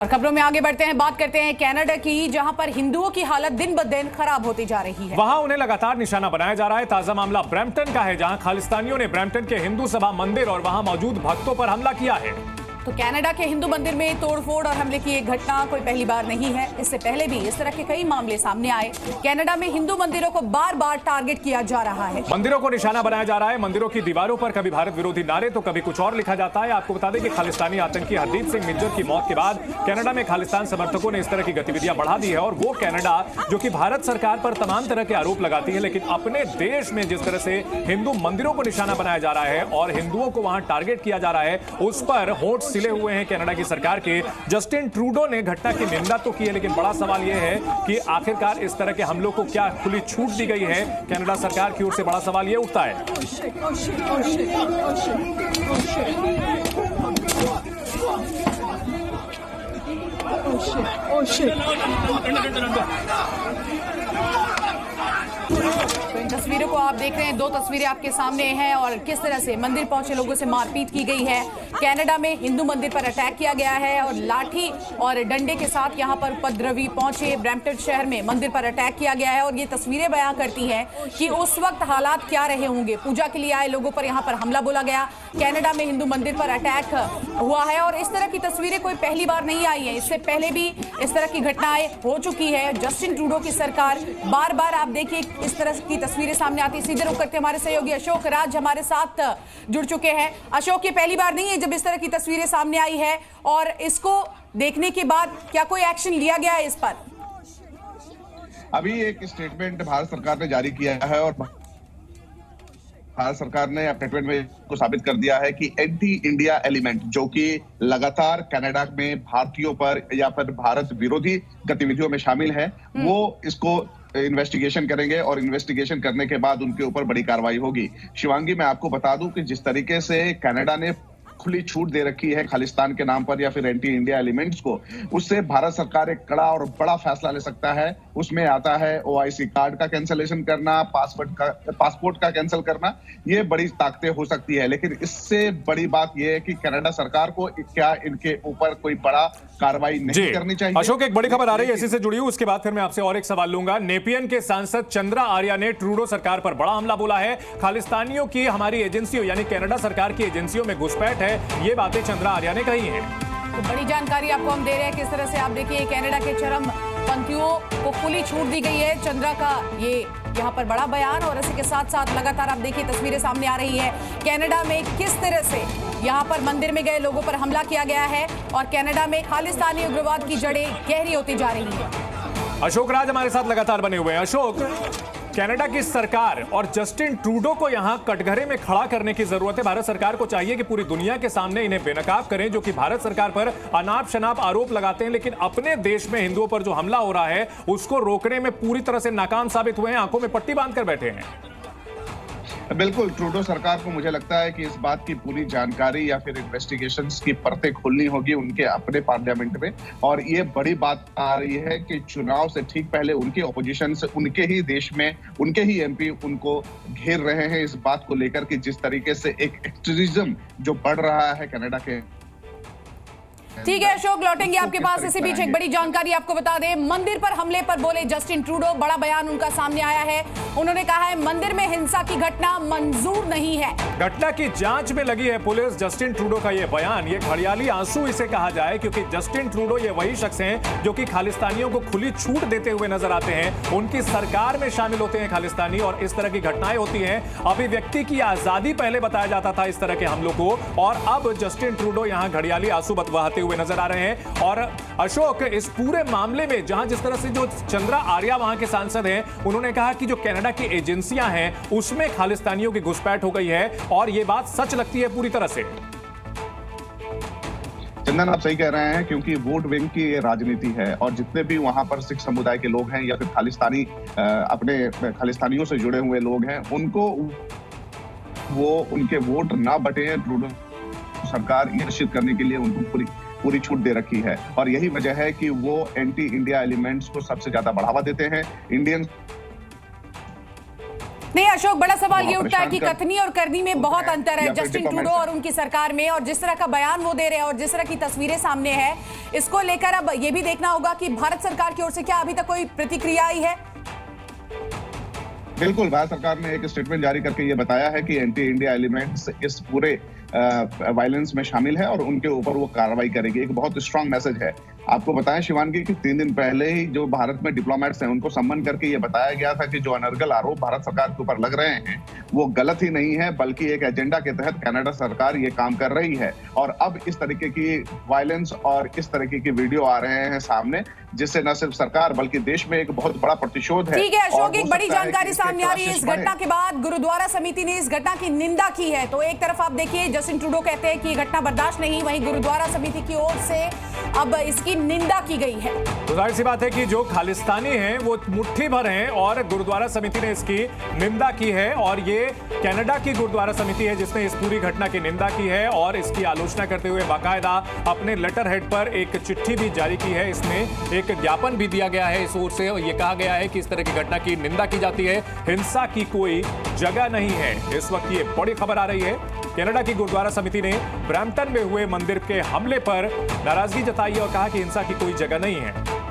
और खबरों में आगे बढ़ते हैं, बात करते हैं कनाडा की, जहां पर हिंदुओं की हालत दिन ब दिन खराब होती जा रही है। वहां उन्हें लगातार निशाना बनाया जा रहा है। ताजा मामला ब्रैम्पटन का है, जहां खालिस्तानियों ने ब्रैम्पटन के हिंदू सभा मंदिर और वहां मौजूद भक्तों पर हमला किया है। तो कनाडा के हिंदू मंदिर में तोड़फोड़ और हमले की एक घटना कोई पहली बार नहीं है। इससे पहले भी इस तरह के कई मामले सामने आए। कनाडा में हिंदू मंदिरों को बार बार टारगेट किया जा रहा है। मंदिरों को निशाना बनाया जा रहा है। मंदिरों की दीवारों पर कभी भारत विरोधी नारे तो कभी कुछ और लिखा जाता है। आपको बता दें कि खालिस्तानी आतंकी हरदीप सिंह निज्जर की मौत के बाद कनाडा में खालिस्तान समर्थकों ने इस तरह की गतिविधियां बढ़ा दी है। और वो कनाडा जो कि भारत सरकार पर तमाम तरह के आरोप लगाती है, लेकिन अपने देश में जिस तरह से हिंदू मंदिरों को निशाना बनाया जा रहा है और हिंदुओं को वहां टारगेट किया जा रहा है, उस पर होंठ सिले हुए हैं कनाडा की सरकार के। जस्टिन ट्रूडो ने घटना की निंदा तो की है, लेकिन बड़ा सवाल यह है कि आखिरकार इस तरह के हमलों को क्या खुली छूट दी गई है। कनाडा सरकार की ओर से बड़ा सवाल यह उठता है। तो इन तस्वीरों को आप देख रहे हैं, दो तस्वीरें आपके सामने हैं और किस तरह से मंदिर पहुंचे लोगों से मारपीट की गई है। कनाडा में हिंदू मंदिर पर अटैक किया गया है और लाठी और डंडे के साथ यहां पर उपद्रवी पहुंचे। ब्रैम्पटन शहर में मंदिर पर अटैक किया गया है और ये तस्वीरें बयां करती हैं कि उस वक्त हालात क्या रहे होंगे। पूजा के लिए आए लोगों पर यहां पर हमला बोला गया। कनाडा में हिंदू मंदिर पर अटैक हुआ है और इस तरह की तस्वीरें कोई पहली बार नहीं आई है। इससे पहले भी इस तरह की घटनाएं हो चुकी है। जस्टिन ट्रूडो की सरकार बार बार, आप देखिए, इस तरह की तस्वीरें सामने आती। सीधे रुख करते हमारे सहयोगी अशोक राज हमारे साथ जुड़ चुके हैं। अशोक, ये पहली बार नहीं है जब इस तरह की तस्वीरें सामने आई है, और इसको देखने के बाद क्या कोई एक्शन लिया गया है इस पर? अभी एक स्टेटमेंट भारत सरकार ने जारी किया है और भारत सरकार ने अपने ट्वीट में को साबित कर दिया है कि एंटी इंडिया एलिमेंट, जो कि लगातार कनाडा में भारतीयों पर या फिर भारत विरोधी गतिविधियों में शामिल है, वो इसको इन्वेस्टिगेशन करेंगे और इन्वेस्टिगेशन करने के बाद उनके ऊपर बड़ी कार्रवाई होगी। शिवांगी, मैं आपको बता दूं कि जिस तरीके से कनाडा ने खुली छूट दे रखी है खालिस्तान के नाम पर या फिर एंटी इंडिया एलिमेंट्स को, उससे भारत सरकार एक कड़ा और बड़ा फैसला ले सकता है। उसमें आता है ओआईसी कार्ड का कैंसलेशन करना, पासपोर्ट का कैंसिल करना। ये बड़ी ताकतें हो सकती है, लेकिन इससे बड़ी बात यह है कि कनाडा सरकार को क्या इनके ऊपर कोई बड़ा कार्रवाई नहीं करनी चाहिए। अशोक, एक बड़ी खबर आ रही है इसी से जुड़ी हुई, उसके बाद फिर मैं आपसे और एक सवाल लूंगा। नेपियन के सांसद चंद्रा आर्या ने ट्रूडो सरकार पर बड़ा हमला बोला है। खालिस्तानियों की हमारी एजेंसियों यानी कनाडा सरकार की एजेंसियों में घुसपैठ है, ये बातें चंद्रा आर्या ने कही हैं। तो बड़ी जानकारी आपको हम दे रहे हैं किस तरह से, आप देखिए, कनाडा के चरम पंथियों को खुली छूट दी गई है। चंद्रा का ये यहाँ पर बड़ा बयान, और इसी के साथ साथ लगातार आप देखिए तस्वीरें सामने आ रही है कनाडा में किस तरह से यहाँ पर मंदिर में गए लोगों पर हमला किया गया है और कनाडा में खालिस्तानी उग्रवाद की जड़ें गहरी होती जा रही है। अशोक राज हमारे साथ लगातार बने हुए हैं। अशोक, कनाडा की सरकार और जस्टिन ट्रूडो को यहां कटघरे में खड़ा करने की जरूरत है। भारत सरकार को चाहिए कि पूरी दुनिया के सामने इन्हें बेनकाब करें, जो कि भारत सरकार पर अनाप शनाप आरोप लगाते हैं, लेकिन अपने देश में हिंदुओं पर जो हमला हो रहा है उसको रोकने में पूरी तरह से नाकाम साबित हुए हैं, आंखों में पट्टी बांधकर बैठे हैं। बिल्कुल, ट्रूडो सरकार को मुझे लगता है कि इस बात की पूरी जानकारी या फिर इन्वेस्टिगेशंस की परतें खोलनी होगी उनके अपने पार्लियामेंट में। और ये बड़ी बात आ रही है कि चुनाव से ठीक पहले उनके ऑपोजिशन से, उनके ही देश में उनके ही एमपी उनको घेर रहे हैं इस बात को लेकर कि जिस तरीके से एक एक्सट्रीमिज्म जो बढ़ रहा है कनाडा के। ठीक है अशोक, लौटेंगे आपके पास। इसी बीच एक बड़ी जानकारी आपको बता दें, मंदिर पर हमले पर बोले जस्टिन ट्रूडो, बड़ा बयान उनका सामने आया है। उन्होंने कहा है मंदिर में हिंसा की घटना मंजूर नहीं है। घटना की जांच में लगी है पुलिस। जस्टिन ट्रूडो का यह बयान, ये घड़ियाली आंसू इसे कहा जाए, क्योंकि जस्टिन ट्रूडो ये वही शख्स हैं जो कि खालिस्तानियों को खुली छूट देते हुए नजर आते हैं। उनकी सरकार में शामिल होते हैं खालिस्तानी और इस तरह की घटनाएं होती हैं। अभिव्यक्ति की आजादी पहले बताया जाता था इस तरह के हमलों को, और अब जस्टिन ट्रूडो यहां घड़ियाली आंसू बहाते हुए नजर आ रहे हैं। और अशोक, इस पूरे मामले में जहां जिस तरह से जो चंद्रा आर्या वहां के सांसद हैं, उन्होंने कहा कि जो कनाडा की एजेंसियां हैं उसमें खालिस्तानियों की घुसपैठ हो गई है, और यह बात सच लगती है पूरी तरह से। चंदन, आप सही कह रहे हैं, क्योंकि वोट बैंक की राजनीति है और जितने भी वहां पर सिख समुदाय के लोग हैं या फिर खालिस्तानी अपने खालिस्तानियों से जुड़े हुए लोग हैं, उनको वो उनके वोट ना बटे। ट्रूडो सरकार ये निश्चित करने के लिए उनको पूरी छूट दे रखी है, और यही वजह है कि वो एंटी इंडिया एलिमेंट्स को सबसे ज्यादा बढ़ावा देते हैं। इंडियन नहीं अशोक, बड़ा सवाल ये उठता है कि परेशान कथनी और करनी में बहुत अंतर है या फिर जस्टिन ट्रूडो डिप्लोमेट और उनकी सरकार में, और जिस तरह का बयान वो दे रहे हैं और जिस तरह की तस्वीरें सामने है, इसको लेकर अब ये भी देखना होगा कि भारत सरकार की ओर से क्या अभी तक कोई प्रतिक्रिया आई है। बिल्कुल, भारत सरकार ने एक स्टेटमेंट जारी करके ये बताया है कि एंटी इंडिया एलिमेंट्स इस पूरे वायलेंस में शामिल है और उनके ऊपर वो कार्रवाई करेगी। एक बहुत स्ट्रांग मैसेज है। आपको बताएं शिवांगी कि 3 दिन पहले ही जो भारत में डिप्लोमेट्स हैं उनको सम्मन करके ये बताया गया था कि जो अनर्गल आरोप भारत सरकार के ऊपर लग रहे हैं वो गलत ही नहीं है, बल्कि एक एजेंडा के तहत कनाडा सरकार ये काम कर रही है। और अब इस तरीके की वायलेंस और इस तरीके की वीडियो आ रहे हैं सामने, जिससे न सिर्फ सरकार बल्कि देश में एक बहुत बड़ा प्रतिशोध है। ठीक है अशोक, एक बड़ी जानकारी सामने आ रही है। इस घटना के बाद गुरुद्वारा समिति ने इस घटना की निंदा की है। तो एक तरफ आप देखिए जस्टिन ट्रूडो कहते हैं कि ये घटना बर्दाश्त नहीं, वहीं गुरुद्वारा समिति की ओर से अब इसकी निंदा की गई है। तो जाहिर सी बात है कि जो खालिस्तानी हैं वो मुट्ठी भर हैं और गुरुद्वारा समिति ने इसकी निंदा की है। और ये कनाडा की गुरुद्वारा समिति है जिसने इस पूरी घटना की निंदा की है और इसकी आलोचना करते हुए बाकायदा अपने लेटर हेड पर एक चिट्ठी भी जारी की है। इसमें एक ज्ञापन भी दिया गया है इस ओर से, और ये कहा गया है कि इस तरह की घटना की निंदा की जाती है, हिंसा की कोई जगह नहीं है। इस वक्त ये बड़ी खबर आ रही है, कनाडा की गुरुद्वारा समिति ने ब्रैम्पटन में हुए मंदिर के हमले पर नाराजगी जताई और कहा कि हिंसा की कोई जगह नहीं है।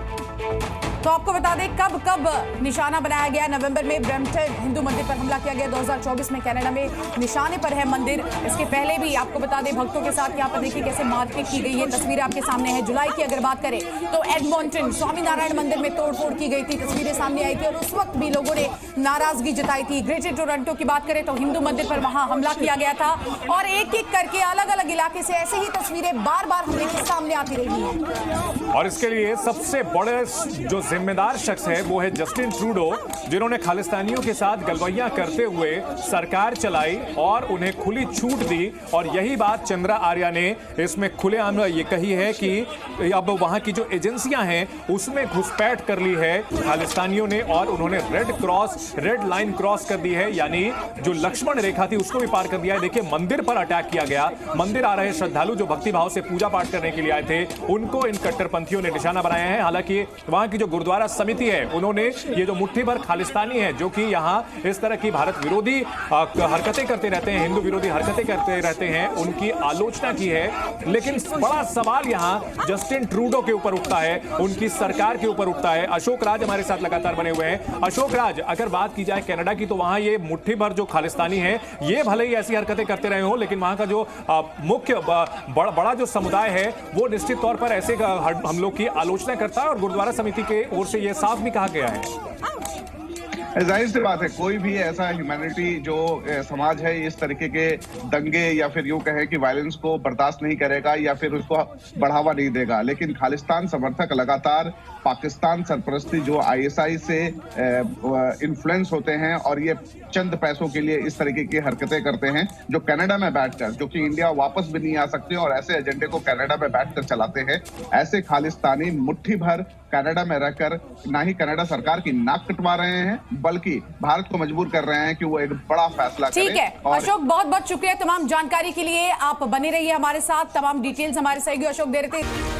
तो आपको बता दें कब निशाना बनाया गया। नवंबर में ब्रैम्पटन हिंदू मंदिर पर हमला किया गया। 2024 में कनाडा में निशाने पर है मंदिर। इसके पहले भी आपको बता दें भक्तों के साथ यहाँ पर देखिए कैसे मारपीट की गई है। तस्वीरें आपके सामने है। जुलाई की अगर बात करें तो एडमॉन्टन स्वामीनारायण मंदिर में तोड़फोड़ की गई थी, तस्वीरें सामने आई थी और उस वक्त भी लोगों ने नाराजगी जताई थी। ग्रेटर टोरंटो की बात करें तो हिंदू मंदिर पर वहां हमला किया गया था और एक एक करके अलग अलग इलाके से ऐसे ही तस्वीरें बार बार हमले के सामने आती रही है। और इसके लिए सबसे बड़े जो जिम्मेदार शख्स है वो है जस्टिन ट्रूडो, जिन्होंने खालिस्तानियों के साथ गलवैयां करते हुए सरकार चलाई और उन्हें खुली छूट दी। और यही बात चंद्रा आर्या ने इसमें खुलेआम ये कही है कि अब वहां की जो एजेंसियां हैं उसमें घुसपैठ कर ली है खालिस्तानियों ने और उन्होंने रेड लाइन क्रॉस कर दी है, यानी जो लक्ष्मण रेखा थी उसको भी पार कर दिया है। देखिए मंदिर पर अटैक किया गया। मंदिर आ रहे श्रद्धालु जो भक्तिभाव से पूजा पाठ करने के लिए आए थे उनको इन कट्टरपंथियों ने निशाना बनाया है। हालांकि वहां की जो गुरुद्वारा समिति है उन्होंने ये जो मुट्ठी भर खालिस्तानी है जो कि यहां इस तरह की भारत विरोधी हरकतें करते रहते हैं, हिंदू विरोधी हरकतें करते रहते हैं, उनकी आलोचना की है। लेकिन बड़ा सवाल यहां जस्टिन ट्रूडो के ऊपर उठता है, उनकी सरकार के ऊपर उठता है। अशोक राज हमारे साथ लगातार बने हुए हैं। अशोक राज, अगर बात की जाए कनाडा की तो वहां ये मुट्ठी भर जो खालिस्तानी है ये भले ही ऐसी हरकतें करते रहे हो, लेकिन वहां का जो मुख्य बड़ा जो समुदाय है वो निश्चित तौर पर ऐसे हमलों की आलोचना करता है और गुरुद्वारा समिति के ओर से यह साफ भी कहा गया है। जाहिर सी बात है, कोई भी ऐसा ह्यूमैनिटी जो समाज है इस तरीके के दंगे या फिर यूं कहें कि वायलेंस को बर्दाश्त नहीं करेगा या फिर उसको बढ़ावा नहीं देगा। लेकिन खालिस्तान समर्थक लगातार पाकिस्तान सरपरस्ती जो आईएसआई से इन्फ्लुएंस होते हैं और ये चंद पैसों के लिए इस तरीके की हरकतें करते हैं, जो कनाडा में बैठकर, जो कि इंडिया वापस भी नहीं आ सकते और ऐसे एजेंडे को कनाडा में बैठकर चलाते हैं। ऐसे खालिस्तानी मुट्ठी भर कनाडा में रहकर ना ही कनाडा सरकार की नाक कटवा रहे हैं बल्कि भारत को मजबूर कर रहे हैं कि वो एक बड़ा फैसला करे। ठीक है अशोक, बहुत बहुत शुक्रिया तमाम जानकारी के लिए। आप बने रहिए हमारे साथ, तमाम डिटेल्स हमारे सहयोगी अशोक दे रहे थे।